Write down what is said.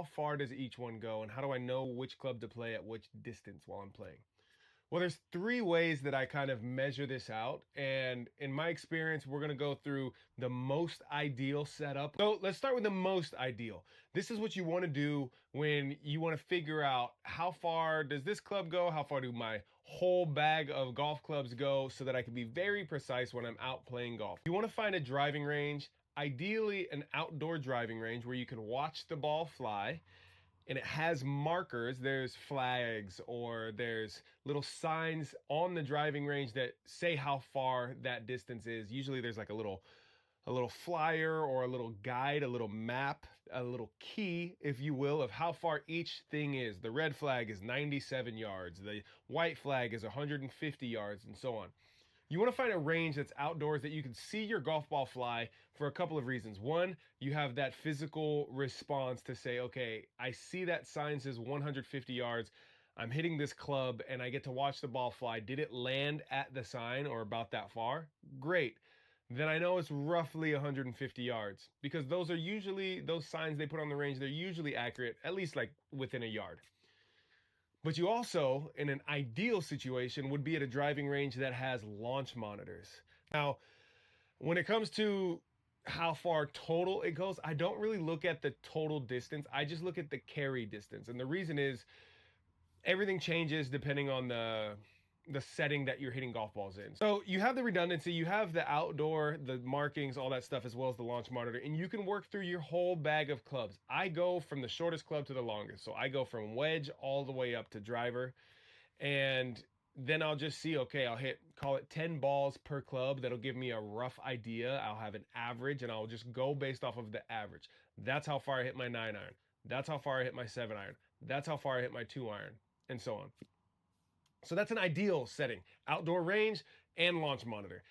how far does each one go, and how do I know which club to play at which distance while I'm playing? Well, there's three ways that I kind of measure this out. And in my experience, we're going to go through the most ideal setup. So let's start with the most ideal. This is what you want to do when you want to figure out how far does this club go? How far do my whole bag of golf clubs go, so that I can be very precise when I'm out playing golf. You want to find a driving range, ideally an outdoor driving range where you can watch the ball fly, and it has markers. There's flags or there's little signs on the driving range that say how far that distance is. Usually there's like a little flyer or a little guide, a little map, a little key, if you will, of how far each thing is. The red flag is 97 yards, the white flag is 150 yards, and so on. You want to find a range that's outdoors that you can see your golf ball fly for a couple of reasons. One, you have that physical response to say, okay, I see that sign says 150 yards. I'm hitting this club and I get to watch the ball fly. Did it land at the sign or about that far? Great. Then I know it's roughly 150 yards, because those are usually, those signs they put on the range, they're usually accurate, at least like within a yard. But you also, in an ideal situation, would be at a driving range that has launch monitors. Now, when it comes to how far total it goes, I don't really look at the total distance. I just look at the carry distance. And the reason is everything changes depending on the setting that you're hitting golf balls in. So you have the redundancy, you have the outdoor, the markings, all that stuff, as well as the launch monitor, and you can work through your whole bag of clubs. I go from the shortest club to the longest. So I go from wedge all the way up to driver, and then I'll just see, okay, I'll hit, call it 10 balls per club. That'll give me a rough idea. I'll have an average and I'll just go based off of the average. That's how far I hit my 9-iron. That's how far I hit my 7-iron. That's how far I hit my 2-iron, and so on. So that's an ideal setting, outdoor range and launch monitor.